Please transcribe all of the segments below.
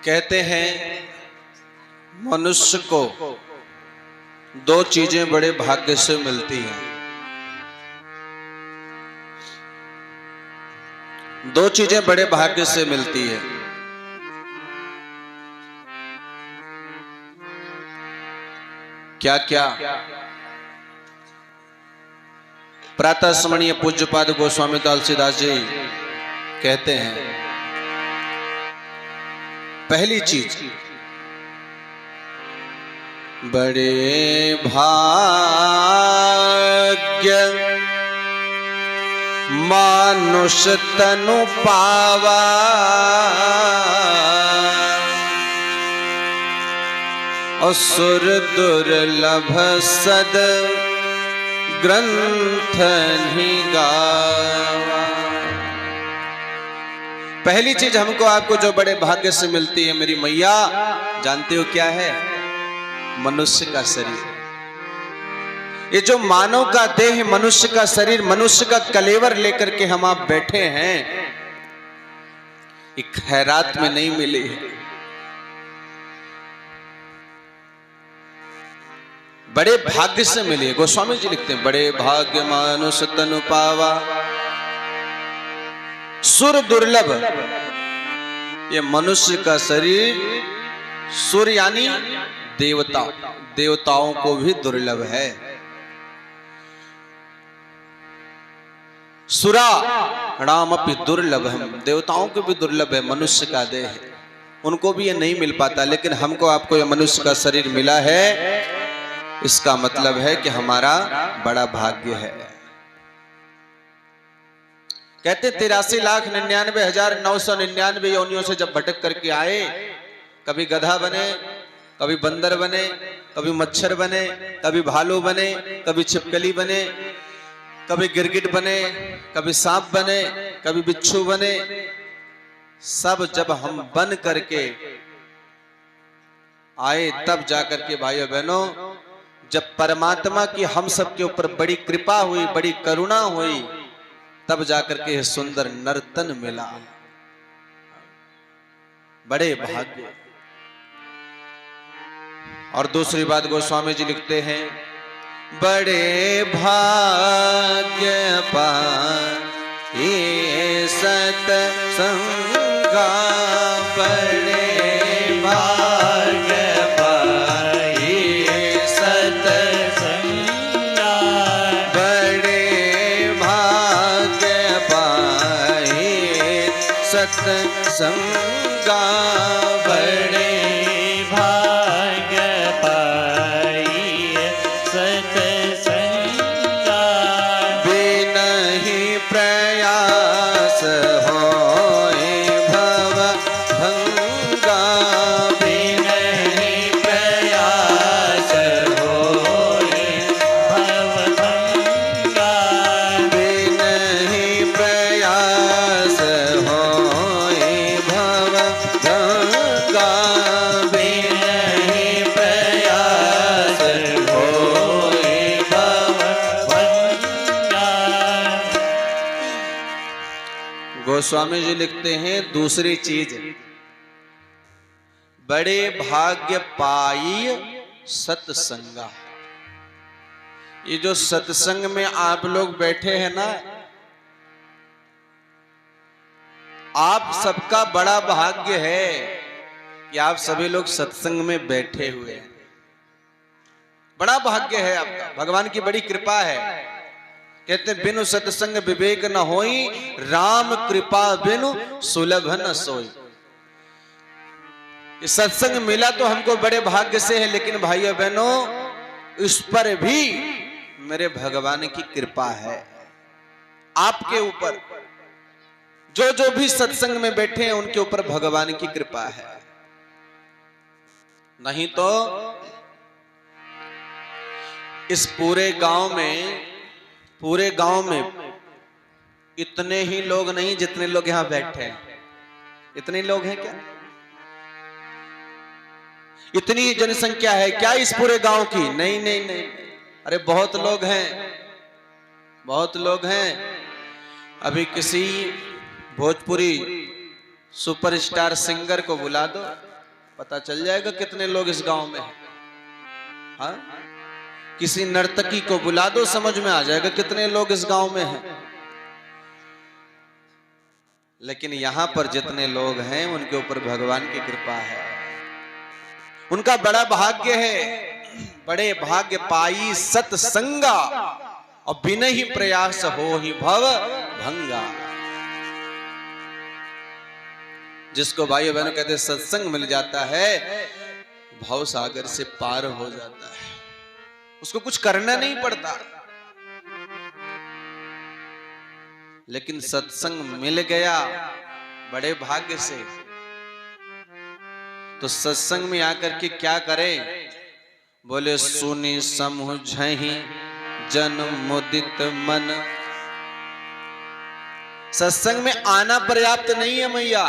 कहते हैं मनुष्य को दो चीजें बड़े भाग्य से मिलती हैं। दो चीजें बड़े भाग्य से मिलती है। क्या क्या? प्रातः स्मरणीय पूज्यपाद गोस्वामी तुलसीदास जी कहते हैं, पहली चीज, बड़े भाग्य मानुष तनु पावा, असुर दुर्लभ सद ग्रंथ ही गावा। पहली चीज हमको आपको जो बड़े भाग्य से मिलती है मेरी मैया, जानते हो क्या है? मनुष्य का शरीर। ये जो मानव का देह, मनुष्य का शरीर, मनुष्य का कलेवर लेकर के हम आप बैठे हैं, ये खैरात में नहीं मिली है। बड़े भाग्य से मिली है। गोस्वामी जी लिखते हैं, बड़े भाग्य मानुष तनु पावा, सुर दुर्लभ। ये मनुष्य का शरीर, सुर यानी देवता, देवताओं को भी दुर्लभ है। सुरा राम अपि दुर्लभ, हम देवताओं को भी दुर्लभ है मनुष्य का देह, उनको भी ये नहीं मिल पाता, लेकिन हमको आपको ये मनुष्य का शरीर मिला है। इसका मतलब है कि हमारा बड़ा भाग्य है। कहते 83,99,999 योनियों से जब भटक करके आए, कभी गधा बने, कभी बंदर बने, कभी मच्छर बने, कभी भालू बने, कभी छिपकली बने, कभी गिरगिट बने, कभी सांप बने, कभी बिच्छू बने। सब जब हम बन करके आए, तब जाकर के भाइयों बहनों, जब परमात्मा की हम सब के ऊपर बड़ी कृपा हुई, बड़ी करुणा हुई, तब जाकर के सुंदर नर्तन मिला। बड़े भाग्य। और दूसरी बात गोस्वामी जी लिखते हैं, बड़े भाग्य पाए सत्संगा, बड़े भाग्य पाए सत्संगा, बड़े भाग्य पाए सत्संगा, बड़े गोस्वामी जी लिखते हैं, दूसरी चीज, बड़े भाग्य पाई सत्संगा। ये जो सत्संग में आप लोग बैठे हैं ना, आप सबका बड़ा भाग्य है कि आप सभी लोग सत्संग में बैठे हुए हैं। बड़ा भाग्य है आपका, भगवान की बड़ी कृपा है। कहते बिनु सत्संग विवेक न होई, राम कृपा बिनु सुलभ न सोई। सत्संग मिला तो हमको बड़े भाग्य से है, लेकिन भाइयों बहनों, इस पर भी मेरे भगवान की कृपा है आपके ऊपर। जो जो भी सत्संग में बैठे हैं उनके ऊपर भगवान की कृपा है। नहीं तो इस पूरे गांव में इतने ही लोग नहीं जितने लोग यहां बैठे हैं। इतने लोग हैं क्या? इतनी जनसंख्या है क्या इस पूरे गांव की? नहीं नहीं नहीं, अरे बहुत लोग हैं, बहुत लोग हैं। अभी किसी भोजपुरी सुपरस्टार सिंगर को बुला दो, पता चल जाएगा कितने लोग इस गांव में हैं। हाँ, किसी नर्तकी को बुला दो, समझ में आ जाएगा कितने लोग इस गांव में हैं। लेकिन यहां पर जितने लोग हैं उनके ऊपर भगवान की कृपा है, उनका बड़ा भाग्य है। बड़े भाग्य पाई सत्संगा और बिन ही प्रयास हो ही भव भंगा। जिसको भाई बहनों कहते हैं सत्संग मिल जाता है, भव सागर से पार हो जाता है, उसको कुछ करना नहीं पड़ता। लेकिन सत्संग मिल गया बड़े भाग्य से, तो सत्संग में आकर के क्या करें? बोले सुनी समझहि जन मुदित मन। सत्संग में आना पर्याप्त नहीं है मैया,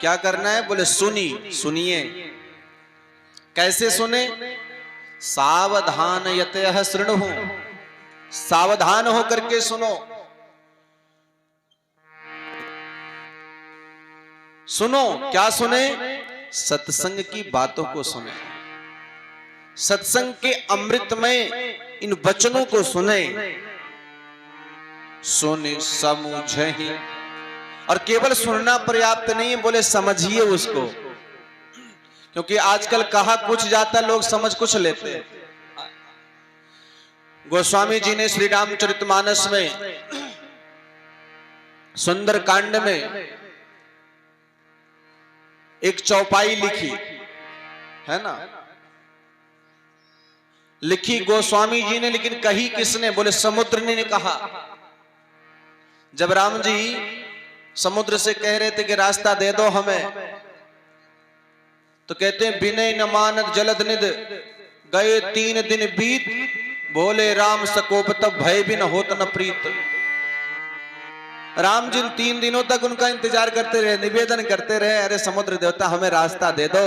क्या करना है? बोले सुनिए। कैसे सुने? सावधान यतः शृणुः, सावधान होकर के सुनो। सुनो, क्या सुने? सत्संग की बातों को सुने, सत्संग के अमृत में इन वचनों को सुने। सुने समझहि, और केवल सुनना पर्याप्त नहीं है, बोले समझिए उसको। क्योंकि आजकल कहा कुछ जाता, लोग समझ कुछ लेते हैं। गोस्वामी जी ने श्री रामचरितमानस में सुंदर कांड में एक चौपाई लिखी है ना, लिखी गोस्वामी जी ने, लेकिन कही किसने? बोले समुद्र ने कहा। जब राम जी समुद्र से कह रहे थे कि रास्ता दे दो हमें, तो कहते हैं विनय न मानत जलद निद, गए 3 दिन बीत, बोले राम सकोप तब भय भी न होत न प्रीत। राम जी 3 दिनों तक उनका इंतजार करते रहे, निवेदन करते रहे, अरे समुद्र देवता हमें रास्ता दे दो,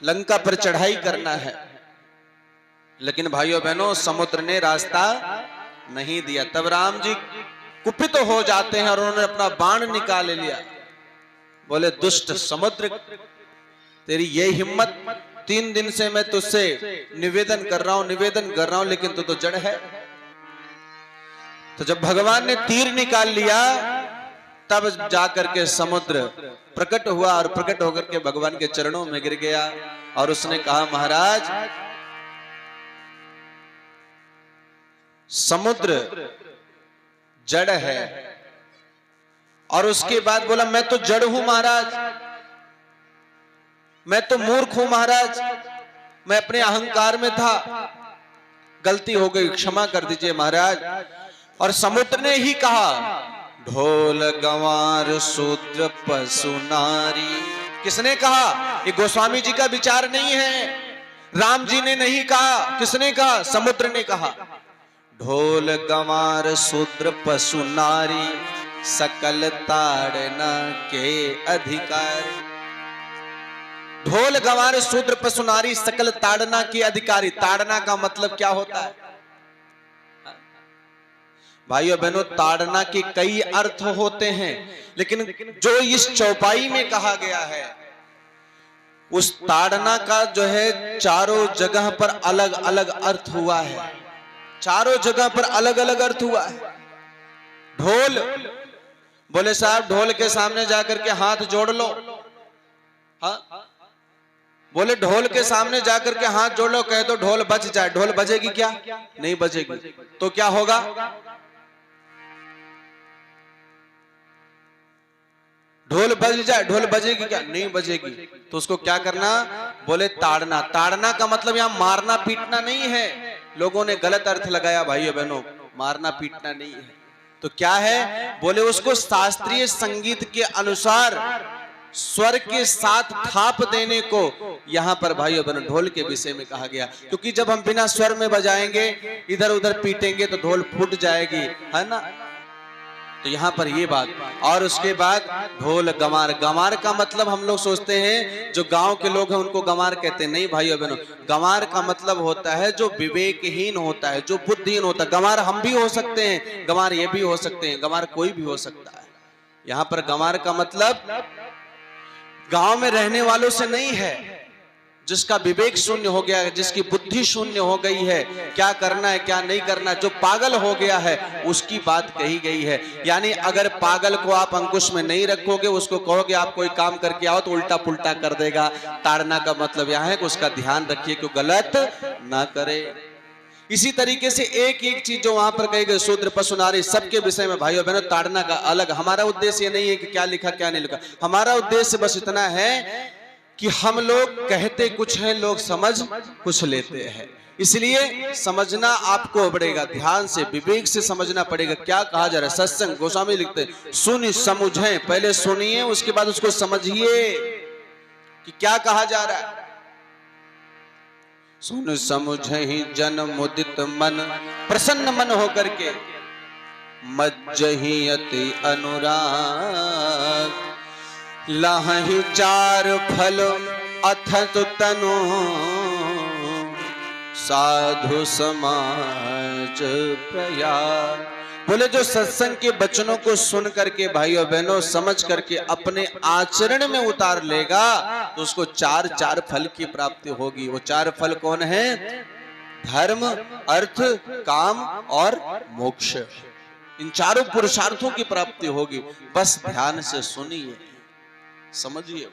लंका पर चढ़ाई करना है। लेकिन भाइयों बहनों, समुद्र ने रास्ता नहीं दिया। तब राम जी कुपित हो जाते हैं और उन्होंने अपना बाण निकाल लिया। बोले दुष्ट समुद्र, तेरी ये हिम्मत, 3 दिन से मैं तुझसे निवेदन कर रहा हूं, लेकिन तू तो जड़ है। तो जब भगवान ने तीर निकाल लिया, तब जाकर के समुद्र प्रकट हुआ और प्रकट होकर के भगवान के चरणों में गिर गया और उसने कहा, महाराज समुद्र जड़ है। और उसके बाद बोला, मैं तो जड़ हूं महाराज, मैं तो मूर्ख हूं महाराज, मैं अपने अहंकार में था, गलती हो गई, क्षमा कर दीजिए महाराज। और समुद्र ने ही कहा, ढोल गंवार शूद्र पशु नारी। किसने कहा? ये गोस्वामी जी का विचार नहीं है, राम जी ने नहीं कहा। किसने कहा? समुद्र ने कहा। ढोल गंवार शूद्र पशु नारी, सकल ताड़ना के अधिकारी। ढोल गंवार शूद्र पशु नारी, सकल ताड़ना के अधिकारी। ताड़ना का मतलब क्या होता है भाइयों बहनों? ताड़ना के कई अर्थ होते हैं, लेकिन जो इस चौपाई में कहा गया है, उस ताड़ना का जो है चारों जगह पर अलग अलग अर्थ हुआ है, चारों जगह पर अलग अलग अर्थ हुआ है। ढोल, बोले साहब ढोल के सामने जाकर के हाथ जोड़ लो। हाँ, बोले ढोल के सामने जाकर के हाथ जोड़ लो, कह दो ढोल बज जाए। ढोल बजेगी क्या? नहीं बजेगी। तो क्या होगा? ढोल बज जाए, ढोल बजेगी क्या? नहीं बजेगी। तो उसको क्या करना? बोले ताड़ना। ताड़ना का मतलब यहां मारना पीटना नहीं है, लोगों ने गलत अर्थ लगाया भाइयों बहनों, मारना पीटना नहीं है। तो क्या है? बोले उसको शास्त्रीय संगीत के अनुसार स्वर के साथ थाप देने को यहां पर भाइयों बहनों ढोल के विषय में कहा गया। क्योंकि जब हम बिना स्वर में बजाएंगे, इधर उधर पीटेंगे तो ढोल फूट जाएगी, है ना? तो यहां पर ये बात। और उसके बाद ढोल गंवार। गंवार का मतलब हम लोग सोचते हैं जो गांव के लोग हैं उनको गंवार कहते हैं। नहीं भाइयों बहनों, गंवार का मतलब होता है जो विवेकहीन होता है, जो बुद्धिहीन होता है। गंवार हम भी हो सकते हैं, गंवार ये भी हो सकते हैं, गंवार कोई भी हो सकता है। यहां पर गंवार का मतलब गांव में रहने वालों से नहीं है। जिसका विवेक शून्य हो गया है, जिसकी बुद्धि शून्य हो गई है, क्या करना है क्या नहीं करना, जो पागल हो गया है, उसकी बात कही गई है। यानी अगर पागल को आप अंकुश में नहीं रखोगे, उसको कहोगे आप कोई काम करके आओ तो उल्टा पुल्टा कर देगा। ताड़ना का मतलब यह है कि उसका ध्यान रखिए कि गलत ना करे। इसी तरीके से एक एक चीज जो वहां पर कही गई, शूद्र पशु नारी सबके विषय में भाइयों बहनों ताड़ना का अलग। हमारा उद्देश्य ये नहीं है कि क्या लिखा क्या नहीं लिखा, हमारा उद्देश्य बस इतना है कि हम लोग कहते कुछ हैं, लोग समझ कुछ लेते हैं। इसलिए समझना आपको पड़ेगा, ध्यान से विवेक से समझना पड़ेगा क्या कहा जा रहा है। सत्संग गोस्वामी लिखते सुन समझें, पहले सुनिए उसके बाद उसको समझिए कि क्या कहा जा रहा है। सुन समझहि जन मुदित मन, प्रसन्न मन होकर के, मज्जहि अति अनुराग, लहि चार फल अथत तनु, साधु समाज प्रयाग। बोले जो सत्संग के वचनों को सुन करके भाइयों बहनों समझ करके अपने आचरण में उतार लेगा तो उसको चार चार फल की प्राप्ति होगी। वो चार फल कौन है? धर्म, अर्थ, काम और मोक्ष। इन चारों पुरुषार्थों की प्राप्ति होगी। बस ध्यान से सुनिए, समझिए।